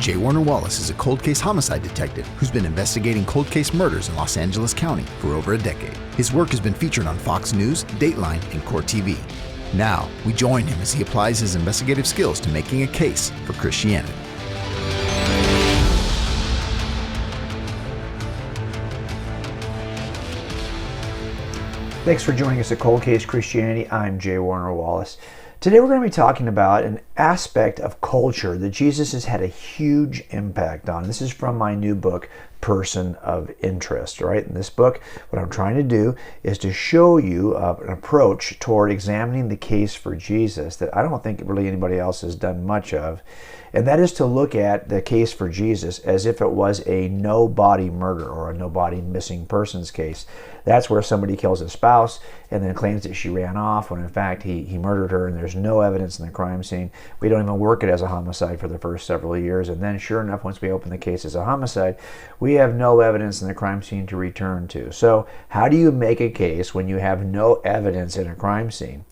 J. Warner Wallace is a cold case homicide detective who's been investigating cold case murders in Los Angeles County for over a decade. His work has been featured on Fox News, Dateline, and Court TV. Now, we join him as he applies his investigative skills to making a case for Christianity. Thanks for joining us at Cold Case Christianity. I'm J. Warner Wallace. Today we're going to be talking about an aspect of culture that Jesus has had a huge impact on. This is from my new book, Person of Interest, right? In this book, what I'm trying to do is to show you an approach toward examining the case for Jesus that I don't think really anybody else has done much of. And that is to look at the case for Jesus as if it was a no-body murder or a no-body missing persons case. That's where somebody kills a spouse and then claims that she ran off when in fact he murdered her and there's no evidence in the crime scene. We don't even work it as a homicide for the first several years. And then sure enough, once we open the case as a homicide, we have no evidence in the crime scene to return to. So how do you make a case when you have no evidence in a crime scene?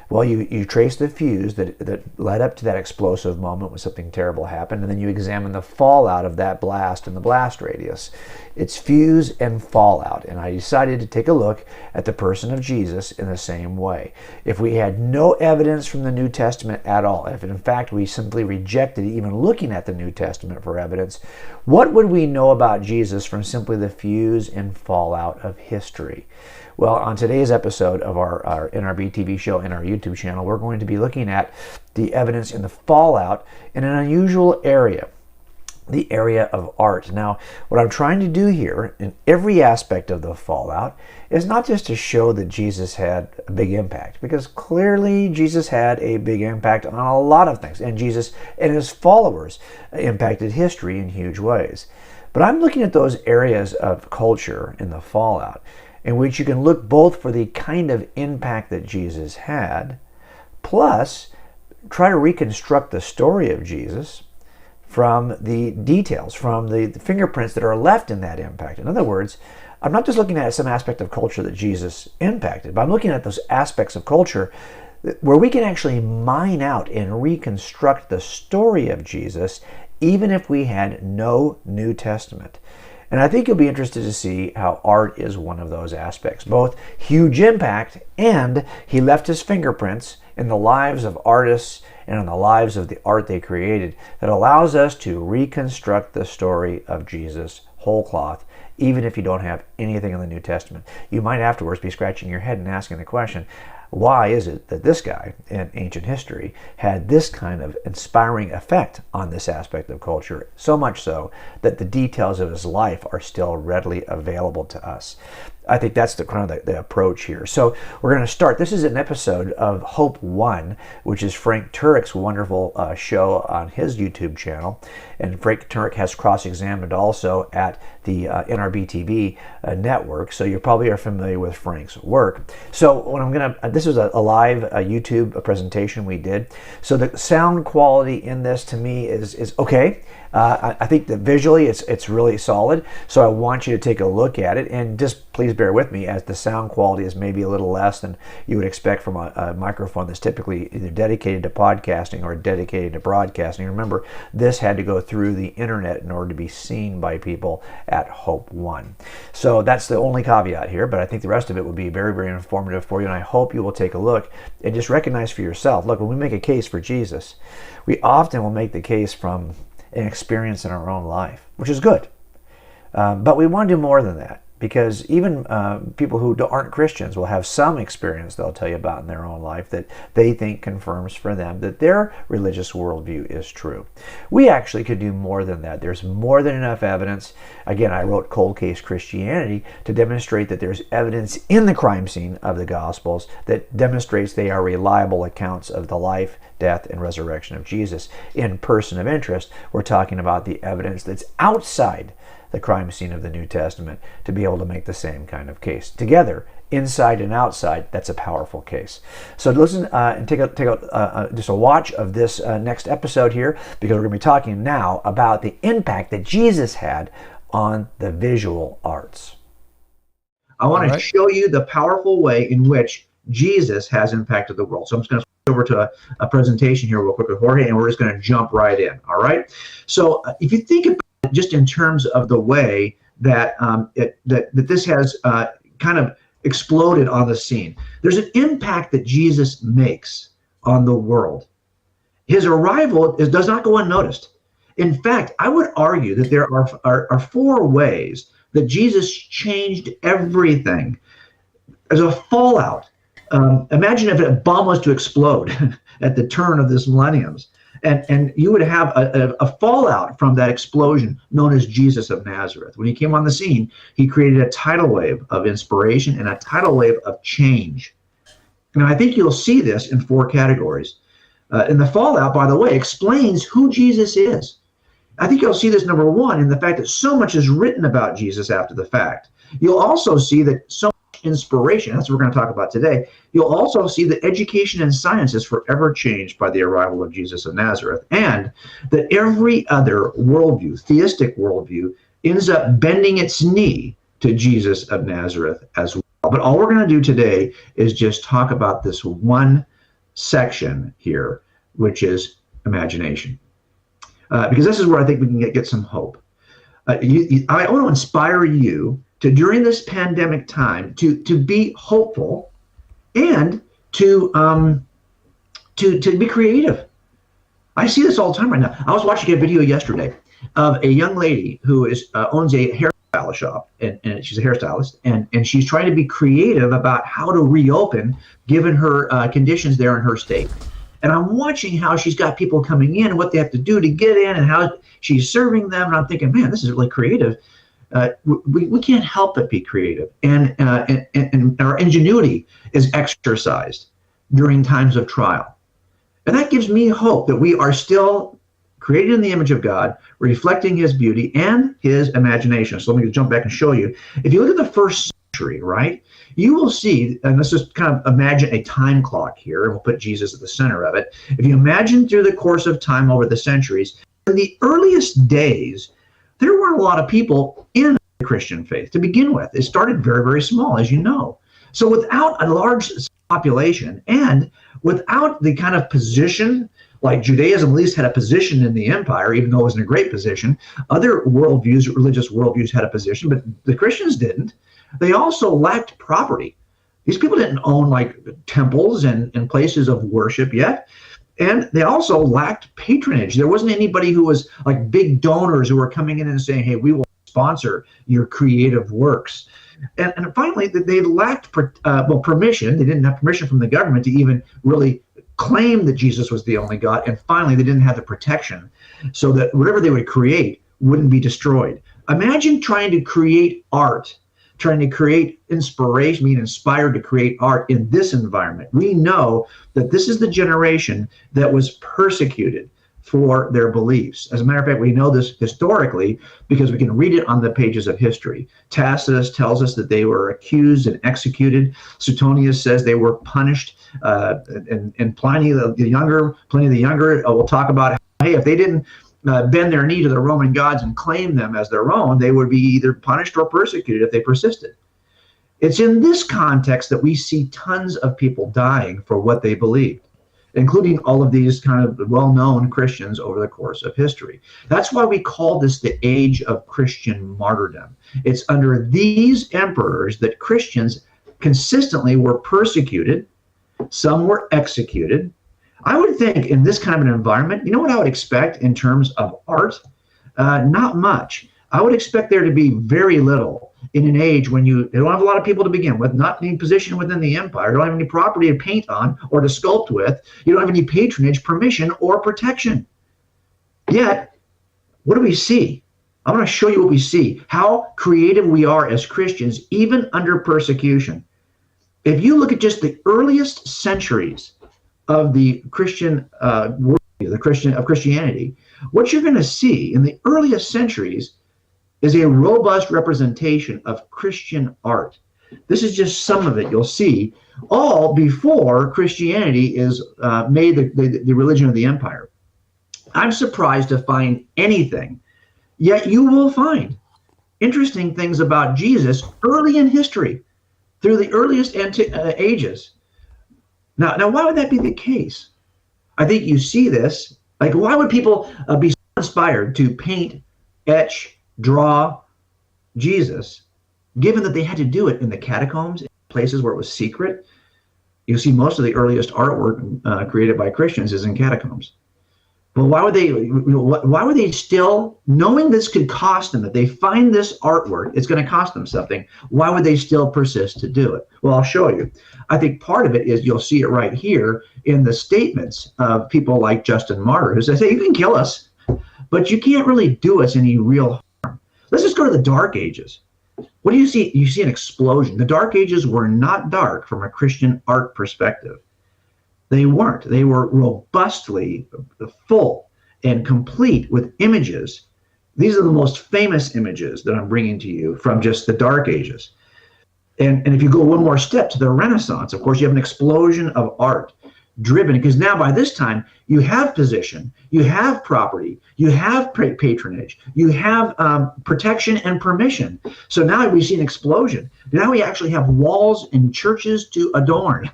Well, you trace the fuse that led up to that explosive moment when something terrible happened, and then you examine the fallout of that blast and the blast radius. It's fuse and fallout, and I decided to take a look at the person of Jesus in the same way. If we had no evidence from the New Testament at all, if in fact we simply rejected even looking at the New Testament for evidence, what would we know about Jesus from simply the fuse and fallout of history? Well, on today's episode of our NRBtv show and our YouTube channel, we're going to be looking at the evidence in the fallout in an unusual area, the area of art. Now, what I'm trying to do here in every aspect of the fallout is not just to show that Jesus had a big impact, because clearly Jesus had a big impact on a lot of things, and Jesus and his followers impacted history in huge ways. But I'm looking at those areas of culture in the fallout in which you can look both for the kind of impact that Jesus had, plus try to reconstruct the story of Jesus from the details, from the fingerprints that are left in that impact. In other words, I'm not just looking at some aspect of culture that Jesus impacted, but I'm looking at those aspects of culture where we can actually mine out and reconstruct the story of Jesus even if we had no New Testament. And I think you'll be interested to see how art is one of those aspects. Both huge impact, and he left his fingerprints in the lives of artists and in the lives of the art they created that allows us to reconstruct the story of Jesus whole cloth, even if you don't have anything in the New Testament. You might afterwards be scratching your head and asking the question, why is it that this guy in ancient history had this kind of inspiring effect on this aspect of culture, so much so that the details of his life are still readily available to us? I think that's the approach here. So we're going to start. This is an episode of Hope One, which is Frank Turek's wonderful show on his YouTube channel. And Frank Turek has cross-examined also at the NRBtv network. So you probably are familiar with Frank's work. So what this was a live YouTube presentation we did. So the sound quality in this to me is okay. I think that visually it's really solid, so I want you to take a look at it, and just please bear with me as the sound quality is maybe a little less than you would expect from a microphone that's typically either dedicated to podcasting or dedicated to broadcasting. Remember, this had to go through the internet in order to be seen by people at Hope One. So that's the only caveat here, but I think the rest of it will be very, very informative for you, and I hope you will take a look and just recognize for yourself. Look, when we make a case for Jesus, we often will make the case from an experience in our own life, which is good. But we want to do more than that, because even people who aren't Christians will have some experience they'll tell you about in their own life that they think confirms for them that their religious worldview is true. We actually could do more than that. There's more than enough evidence. Again, I wrote Cold Case Christianity to demonstrate that there's evidence in the crime scene of the Gospels that demonstrates they are reliable accounts of the life, death, and resurrection of Jesus. In Person of Interest, we're talking about the evidence that's outside the crime scene of the New Testament to be able to make the same kind of case. Together, inside and outside, that's a powerful case. So listen and take just a watch of this next episode here, because we're going to be talking now about the impact that Jesus had on the visual arts. I want to show you the powerful way in which Jesus has impacted the world. So I'm just going to over to a presentation here real quick with Jorge, and we're just going to jump right in. All right. So if you think about it just in terms of the way that that this has kind of exploded on the scene, there's an impact that Jesus makes on the world. His arrival does not go unnoticed. In fact, I would argue that there are four ways that Jesus changed everything as a fallout. Imagine if a bomb was to explode at the turn of this millenniums, and you would have a fallout from that explosion known as Jesus of Nazareth. When he came on the scene, he created a tidal wave of inspiration and a tidal wave of change. And I think you'll see this in four categories. And the fallout, by the way, explains who Jesus is. I think you'll see this, number one, in the fact that so much is written about Jesus after the fact. You'll also see that so much inspiration, that's what we're going to talk about today. You'll also see that education and science is forever changed by the arrival of Jesus of Nazareth, and that every other worldview, theistic worldview, ends up bending its knee to Jesus of Nazareth as well. But all we're going to do today is just talk about this one section here, which is imagination. Because this is where I think we can get some hope. I want to inspire you to, during this pandemic time, to be hopeful and to be creative. I see this all the time right now. I was watching a video yesterday of a young lady who owns a hairstyle shop, and she's a hairstylist, and she's trying to be creative about how to reopen given her conditions there in her state. And I'm watching how she's got people coming in and what they have to do to get in and how she's serving them. And I'm thinking, man, this is really creative. We can't help but be creative. And our ingenuity is exercised during times of trial. And that gives me hope that we are still created in the image of God, reflecting his beauty and his imagination. So let me jump back and show you. If you look at the first century, right, you will see, and let's just kind of imagine a time clock here, and we'll put Jesus at the center of it. If you imagine through the course of time over the centuries, in the earliest days, there weren't a lot of people in the Christian faith to begin with. It started very, very small, as you know. So without a large population and without the kind of position, like Judaism at least had a position in the empire, even though it wasn't a great position, other worldviews, religious worldviews had a position, but the Christians didn't. They also lacked property. These people didn't own like temples and places of worship yet. And they also lacked patronage. There wasn't anybody who was like big donors who were coming in and saying, hey, we will sponsor your creative works. And finally, they lacked permission. They didn't have permission from the government to even really claim that Jesus was the only God. And finally, they didn't have the protection so that whatever they would create wouldn't be destroyed. Imagine trying to create art, trying to create inspiration, being inspired to create art in this environment. We know that this is the generation that was persecuted for their beliefs. As a matter of fact, we know this historically because we can read it on the pages of history. Tacitus tells us that they were accused and executed. Suetonius says they were punished. And Pliny the Younger will talk about, hey, if they didn't bend their knee to the Roman gods and claim them as their own, they would be either punished or persecuted if they persisted. It's in this context that we see tons of people dying for what they believed, including all of these kind of well-known Christians over the course of history. That's why we call this the age of Christian martyrdom. It's under these emperors that Christians consistently were persecuted. Some were executed. I would think in this kind of an environment, you know what I would expect in terms of art? Not much. I would expect there to be very little in an age when you don't have a lot of people to begin with, not any position within the empire, you don't have any property to paint on or to sculpt with, you don't have any patronage, permission, or protection. Yet, what do we see? I want to show you what we see, how creative we are as Christians, even under persecution. If you look at just the earliest centuries of the Christian worldview, of Christianity, what you're going to see in the earliest centuries is a robust representation of Christian art. This is just some of it you'll see, all before Christianity is made the religion of the empire. I'm surprised to find anything, yet you will find interesting things about Jesus early in history, through the earliest ages. Now, why would that be the case? I think you see this. Like, why would people be so inspired to paint, etch, draw Jesus, given that they had to do it in the catacombs, in places where it was secret? You see, most of the earliest artwork created by Christians is in catacombs. Well, why would they still, knowing this could cost them, if they find this artwork, it's going to cost them something, why would they still persist to do it? Well, I'll show you. I think part of it is, you'll see it right here in the statements of people like Justin Martyr, who says, hey, you can kill us, but you can't really do us any real harm. Let's just go to the Dark Ages. What do you see? You see an explosion. The Dark Ages were not dark from a Christian art perspective. They weren't. They were robustly full and complete with images. These are the most famous images that I'm bringing to you from just the Dark Ages. And if you go one more step to the Renaissance, of course, you have an explosion of art driven, because now by this time you have position, you have property, you have patronage, you have protection and permission. So now we see an explosion. Now we actually have walls and churches to adorn.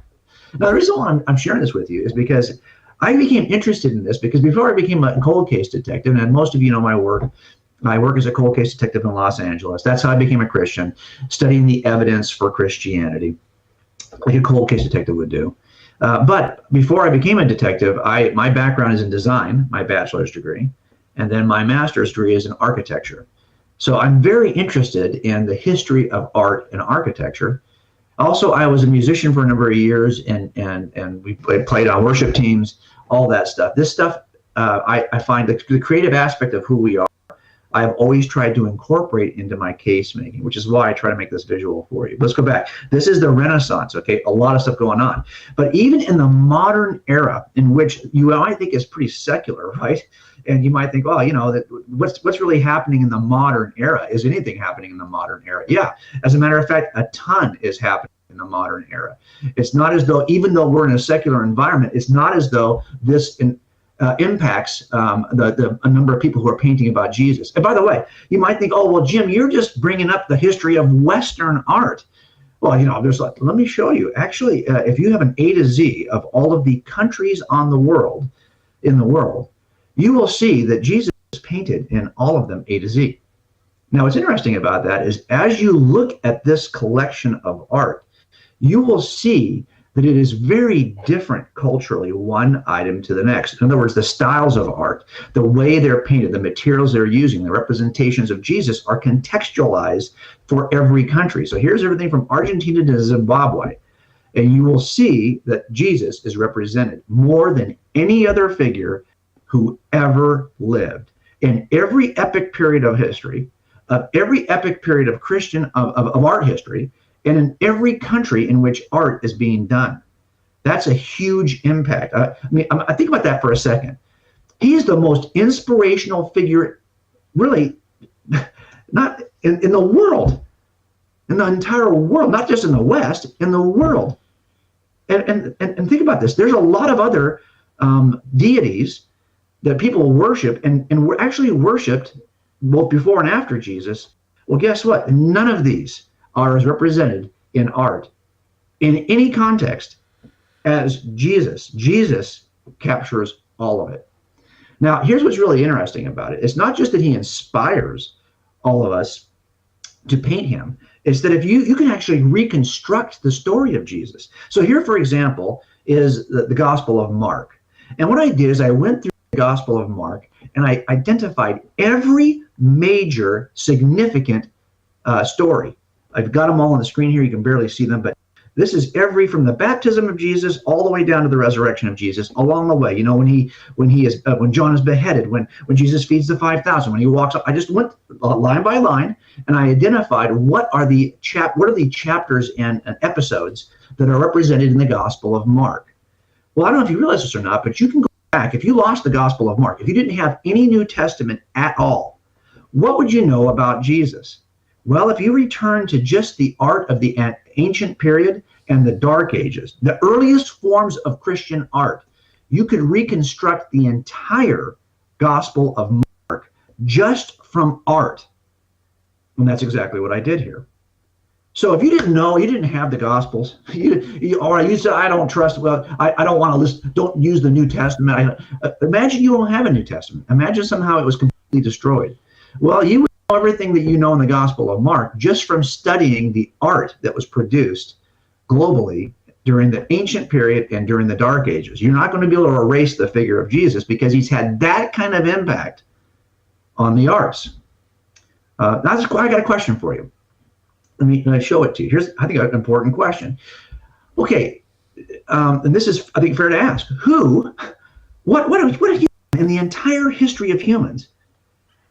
Now, the reason why I'm sharing this with you is because I became interested in this because before I became a cold case detective, and most of you know my work, I work as a cold case detective in Los Angeles. That's how I became a Christian, studying the evidence for Christianity, like a cold case detective would do. But before I became a detective, my background is in design, my bachelor's degree, and then my master's degree is in architecture. So I'm very interested in the history of art and architecture. Also, I was a musician for a number of years, and we played on worship teams, all that stuff. This stuff, I find the creative aspect of who we are, I've always tried to incorporate into my case making, which is why I try to make this visual for you. Let's go back. This is the Renaissance, okay? A lot of stuff going on. But even in the modern era, in which you might think is pretty secular, right? And you might think, well, you know, that what's really happening in the modern era? Is anything happening in the modern era? Yeah. As a matter of fact, a ton is happening in the modern era. It's not as though, even though we're in a secular environment, it's not as though this impacts a number of people who are painting about Jesus. And by the way, you might think, oh, well, Jim, you're just bringing up the history of Western art. Well, you know, let me show you. Actually, if you have an A to Z of all of the countries in the world, you will see that Jesus is painted in all of them A to Z. Now, what's interesting about that is, as you look at this collection of art, you will see that it is very different culturally, one item to the next. In other words, the styles of art, the way they're painted, the materials they're using, the representations of Jesus are contextualized for every country. So here's everything from Argentina to Zimbabwe. And you will see that Jesus is represented more than any other figure who ever lived. In every epic period of history, of every epic period of of art history, and in every country in which art is being done. That's a huge impact. I think about that for a second. He's the most inspirational figure, really, not in the world, in the entire world, not just in the West, in the world. And think about this. There's a lot of other deities that people worship and were actually worshipped both before and after Jesus. Well, guess what? None of these are as represented in art in any context as Jesus. Jesus captures all of it. Now, here's what's really interesting about it. It's not just that he inspires all of us to paint him. It's that if you can actually reconstruct the story of Jesus. So here, for example, is the Gospel of Mark. And what I did is I went through the Gospel of Mark and I identified every major significant story. I've got them all on the screen here. You can barely see them, but this is from the baptism of Jesus all the way down to the resurrection of Jesus along the way. You know, when John is beheaded, when Jesus feeds the 5,000, when he walks up. I just went line by line and I identified what are the chapters and episodes that are represented in the Gospel of Mark. Well, I don't know if you realize this or not, but you can go back. If you lost the Gospel of Mark, if you didn't have any New Testament at all, what would you know about Jesus? Well, if you return to just the art of the ancient period and the Dark Ages, the earliest forms of Christian art, you could reconstruct the entire Gospel of Mark just from art. And that's exactly what I did here. So if you didn't know, you didn't have the Gospels, or you said, I don't trust, well, I don't want to listen, don't use the New Testament. Imagine you don't have a New Testament. Imagine somehow it was completely destroyed. Well, you would know everything that you know in the Gospel of Mark just from studying the art that was produced globally during the ancient period and during the Dark Ages. You're not going to be able to erase the figure of Jesus because he's had that kind of impact on the arts. I got a question for you. Let me show it to you. Here's, I think, an important question. Okay, and this is, I think, fair to ask. What in the entire history of humans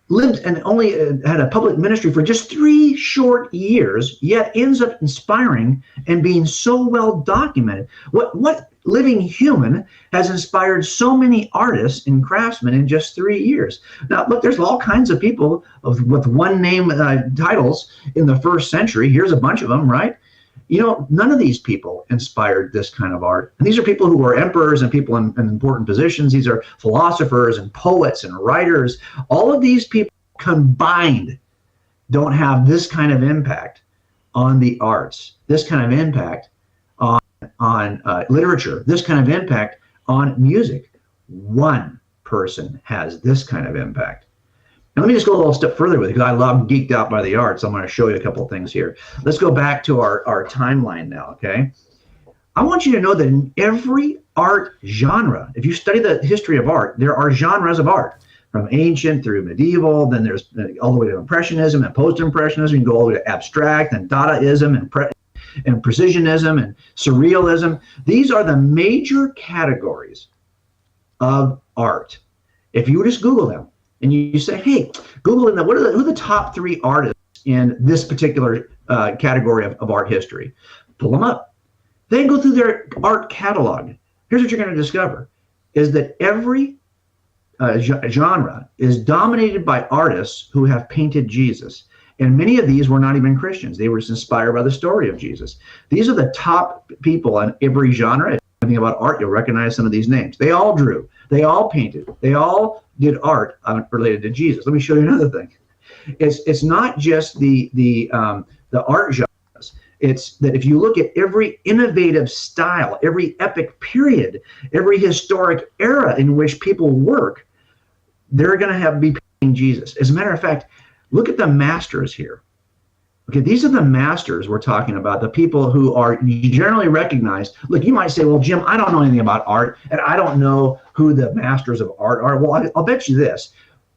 lived and only had a public ministry for just 3 short years, yet ends up inspiring and being so well documented? What living human has inspired so many artists and craftsmen in just 3 years? Now, look, there's all kinds of people with one name titles in the first century. Here's a bunch of them, right? You know, none of these people inspired this kind of art. And these are people who were emperors and people in important positions. These are philosophers and poets and writers. All of these people combined don't have this kind of impact on the arts, this kind of impact on literature, this kind of impact on music. One person has this kind of impact. Now, let me just go a little step further with it because I love geeked out by the arts. I'm going to show you a couple of things here. Let's go back to our timeline now, okay? I want you to know that in every art genre, if you study the history of art, there are genres of art, from ancient through medieval, then there's all the way to Impressionism and Post-Impressionism. You can go all the way to abstract and Dadaism and Precisionism and Surrealism. These are the major categories of art. If you just Google them and you say, hey, Google them, who are the top 3 artists in this particular category of art history? Pull them up. Then go through their art catalog. Here's what you're going to discover, is that every genre is dominated by artists who have painted Jesus. And many of these were not even Christians. They were just inspired by the story of Jesus. These are the top people in every genre. If you think about art, you'll recognize some of these names. They all drew. They all painted. They all did art related to Jesus. Let me show you another thing. It's not just the art genres. It's that if you look at every innovative style, every epic period, every historic era in which people work, they're going to be painting Jesus. As a matter of fact, look at the masters here. Okay, these are the masters we're talking about, the people who are generally recognized. Look, you might say, well, Jim, I don't know anything about art, and I don't know who the masters of art are. Well, I'll bet you this.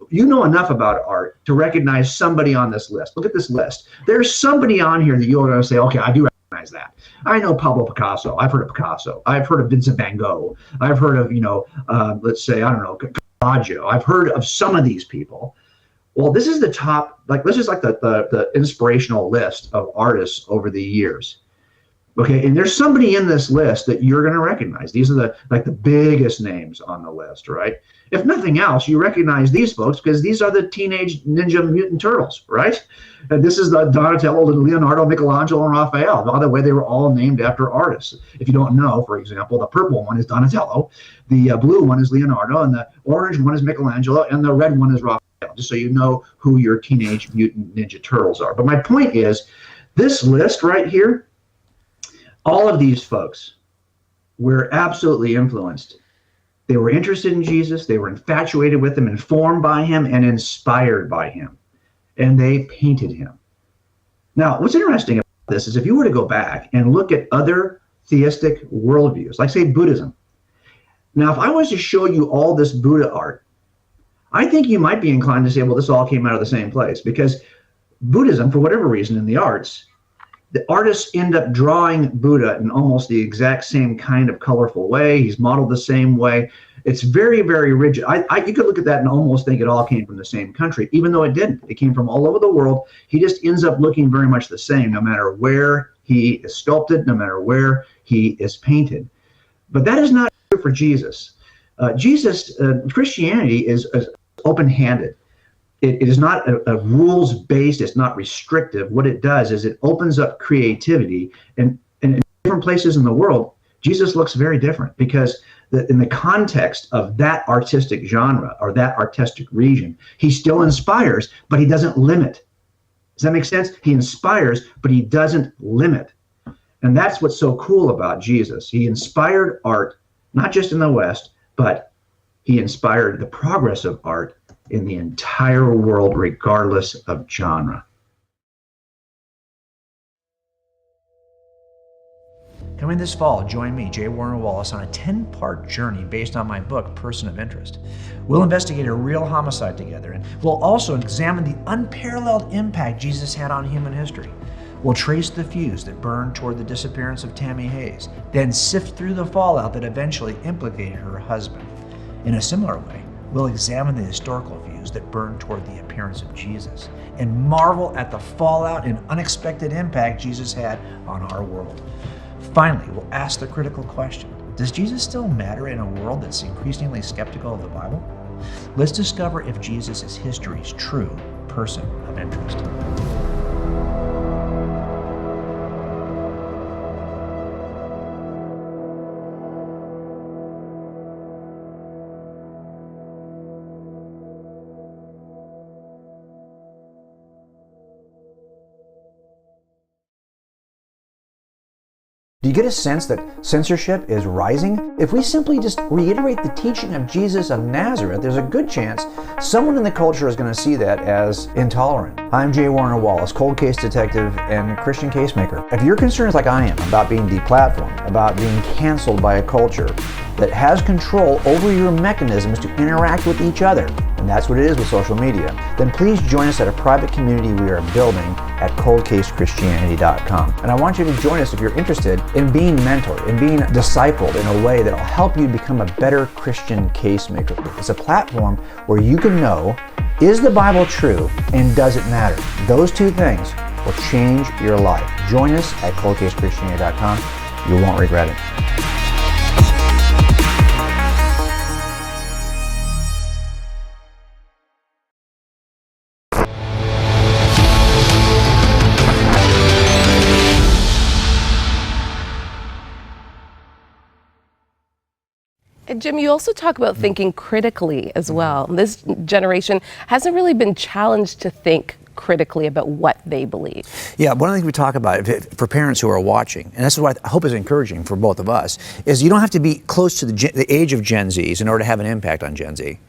You know enough about art to recognize somebody on this list. Look at this list. There's somebody on here that you're going to say, okay, I do recognize that. I know Pablo Picasso. I've heard of Picasso. I've heard of Vincent van Gogh. I've heard of, let's say, I don't know, Caravaggio. I've heard of some of these people. Well, this is the top, this is like the inspirational list of artists over the years. Okay, and there's somebody in this list that you're going to recognize. These are the biggest names on the list, right? If nothing else, you recognize these folks because these are the Teenage Ninja Mutant Turtles, right? And this is the Donatello, Leonardo, Michelangelo, and Raphael. By the way, they were all named after artists. If you don't know, for example, the purple one is Donatello, the blue one is Leonardo, and the orange one is Michelangelo, and the red one is Raphael, just so you know who your Teenage Mutant Ninja Turtles are. But my point is, this list right here, all of these folks were absolutely influenced. They were interested in Jesus. They were infatuated with him, informed by him, and inspired by him. And they painted him. Now, what's interesting about this is if you were to go back and look at other theistic worldviews, like, say, Buddhism. Now, if I was to show you all this Buddha art, I think you might be inclined to say, well, this all came out of the same place. Because Buddhism, for whatever reason, in the arts, the artists end up drawing Buddha in almost the exact same kind of colorful way. He's modeled the same way. It's very, very rigid. You could look at that and almost think it all came from the same country, even though it didn't. It came from all over the world. He just ends up looking very much the same, no matter where he is sculpted, no matter where he is painted. But that is not true for Jesus. Christianity is open-handed. It is not a rules-based, it's not restrictive. What it does is it opens up creativity. And in different places in the world, Jesus looks very different because in the context of that artistic genre or that artistic region, he still inspires, but he doesn't limit Does that make sense? He inspires, but he doesn't limit. And that's what's so cool about Jesus. He inspired art, not just in the West, but he inspired the progress of art in the entire world, regardless of genre. Coming this fall, join me, J. Warner Wallace, on a 10-part journey based on my book, Person of Interest. We'll investigate a real homicide together, and we'll also examine the unparalleled impact Jesus had on human history. We'll trace the fuse that burned toward the disappearance of Tammy Hayes, then sift through the fallout that eventually implicated her husband. In a similar way, we'll examine the historical fuse that burned toward the appearance of Jesus, and marvel at the fallout and unexpected impact Jesus had on our world. Finally, we'll ask the critical question: does Jesus still matter in a world that's increasingly skeptical of the Bible? Let's discover if Jesus is history's true person of interest. Do you get a sense that censorship is rising? If we simply just reiterate the teaching of Jesus of Nazareth, there's a good chance someone in the culture is going to see that as intolerant. I'm J. Warner Wallace, cold case detective and Christian case maker. If your concerns like I am about being deplatformed, about being canceled by a culture that has control over your mechanisms to interact with each other, and that's what it is with social media, then please join us at a private community we are building at coldcasechristianity.com. And I want you to join us if you're interested in being mentored, in being discipled in a way that will help you become a better Christian case maker. It's a platform where you can know, is the Bible true and does it matter? Those two things will change your life. Join us at coldcasechristianity.com. You won't regret it. Jim, you also talk about thinking critically as well. This generation hasn't really been challenged to think critically about what they believe. Yeah, one of the things we talk about for parents who are watching, and this is what I hope is encouraging for both of us, is you don't have to be close to the age of Gen Zs in order to have an impact on Gen Z.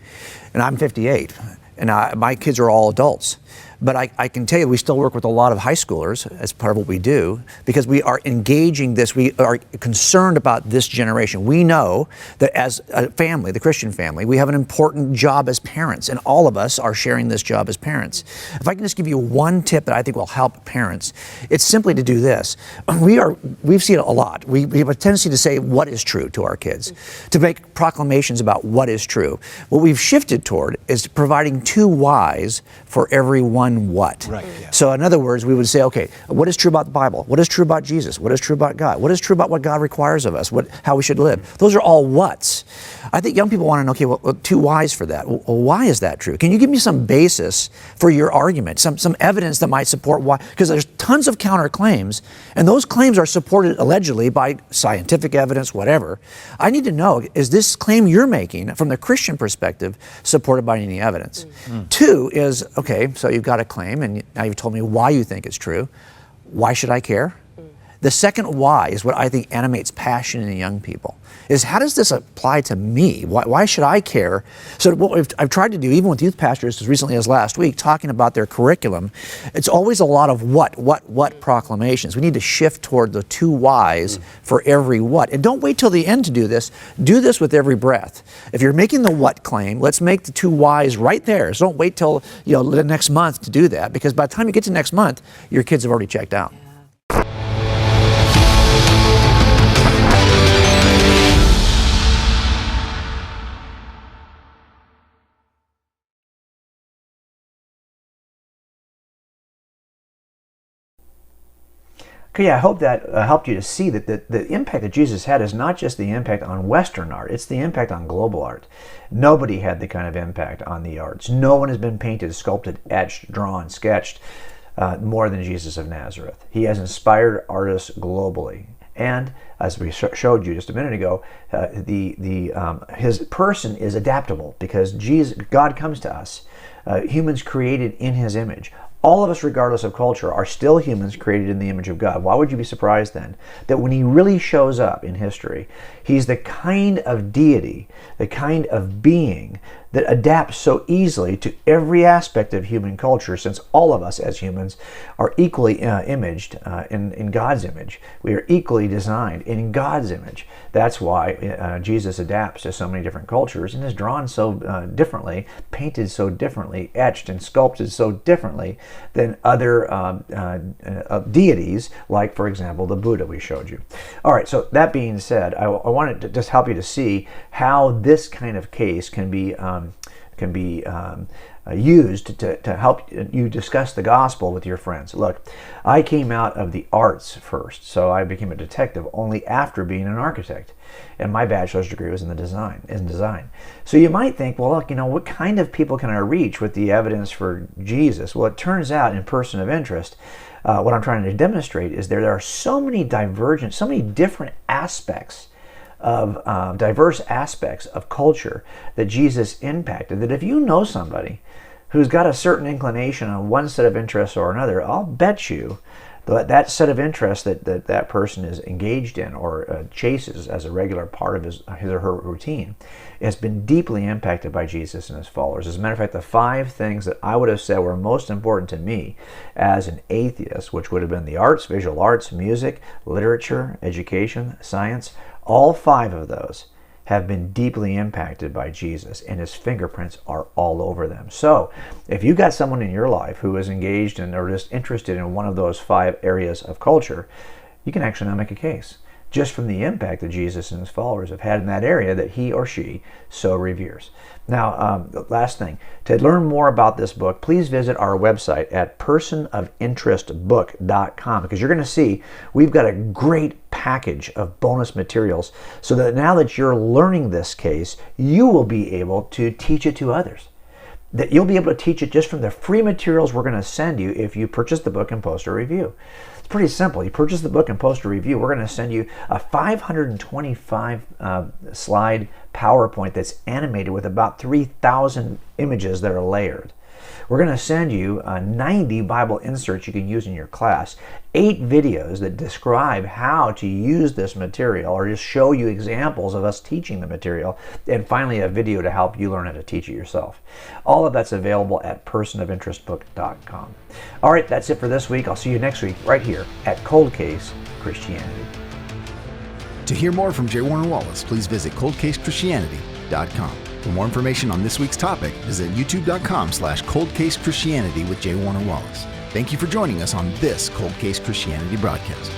And I'm 58, and my kids are all adults. But I can tell you, we still work with a lot of high schoolers as part of what we do, because we are engaging this, we are concerned about this generation. We know that as a family, the Christian family, we have an important job as parents, and all of us are sharing this job as parents. If I can just give you one tip that I think will help parents, it's simply to do this. We've seen it a lot. We have a tendency to say what is true to our kids, to make proclamations about what is true. What we've shifted toward is providing two whys for every one what. Right, yeah. So in other words, we would say, okay, what is true about the Bible? What is true about Jesus? What is true about God? What is true about what God requires of us? How we should live? Those are all whats. I think young people want to know, okay, well, two whys for that. Well, why is that true? Can you give me some basis for your argument, some evidence that might support why? Because there's tons of counterclaims, and those claims are supported allegedly by scientific evidence, whatever. I need to know, is this claim you're making from the Christian perspective supported by any evidence? Two is, okay, so you've got a claim, and now you've told me why you think it's true. Why should I care? The second why is what I think animates passion in young people, is how does this apply to me? Why should I care? So what I've tried to do, even with youth pastors as recently as last week, talking about their curriculum, it's always a lot of what proclamations. We need to shift toward the two whys for every what. And don't wait till the end to do this. Do this with every breath. If you're making the what claim, let's make the two whys right there. So don't wait till the next month to do that, because by the time you get to next month, your kids have already checked out. Okay, I hope that helped you to see that the impact that Jesus had is not just the impact on Western art, it's the impact on global art. Nobody had the kind of impact on the arts. No one has been painted, sculpted, etched, drawn, sketched more than Jesus of Nazareth. He has inspired artists globally. And as we showed you just a minute ago, his person is adaptable, because God comes to us, humans created in his image. All of us, regardless of culture, are still humans created in the image of God. Why would you be surprised then that when he really shows up in history, he's the kind of deity, the kind of being that adapts so easily to every aspect of human culture, since all of us as humans are equally imaged in God's image. We are equally designed in God's image. That's why Jesus adapts to so many different cultures and is drawn so differently, painted so differently, etched and sculpted so differently than other deities, like, for example, the Buddha we showed you. All right, so that being said, I wanted to just help you to see how this kind of case can be used to help you discuss the gospel with your friends. Look, I came out of the arts first, so I became a detective only after being an architect, and my bachelor's degree was in design. So you might think, well, look, what kind of people can I reach with the evidence for Jesus? Well, it turns out in Person of Interest, what I'm trying to demonstrate is there are so many different aspects of diverse aspects of culture that Jesus impacted, that if you know somebody who's got a certain inclination on one set of interests or another, I'll bet you that set of interests that person is engaged in or chases as a regular part of his or her routine has been deeply impacted by Jesus and his followers. As a matter of fact, the 5 things that I would have said were most important to me as an atheist, which would have been the arts, visual arts, music, literature, education, science, all 5 of those have been deeply impacted by Jesus, and his fingerprints are all over them. So if you've got someone in your life who is engaged in or just interested in one of those 5 areas of culture, you can actually now make a case just from the impact that Jesus and his followers have had in that area that he or she so reveres. Now, last thing, to learn more about this book, please visit our website at personofinterestbook.com, because you're going to see we've got a great package of bonus materials so that now that you're learning this case, you will be able to teach it to others. That you'll be able to teach it just from the free materials we're going to send you if you purchase the book and post a review. It's pretty simple. You purchase the book and post a review, we're going to send you a 525 slide PowerPoint that's animated with about 3,000 images that are layered. We're going to send you 90 Bible inserts you can use in your class, 8 videos that describe how to use this material or just show you examples of us teaching the material, and finally a video to help you learn how to teach it yourself. All of that's available at personofinterestbook.com. All right, that's it for this week. I'll see you next week right here at Cold-Case Christianity. To hear more from J. Warner Wallace, please visit coldcasechristianity.com. For more information on this week's topic, visit youtube.com/coldcasechristianity with J. Warner Wallace. Thank you for joining us on this Cold Case Christianity broadcast.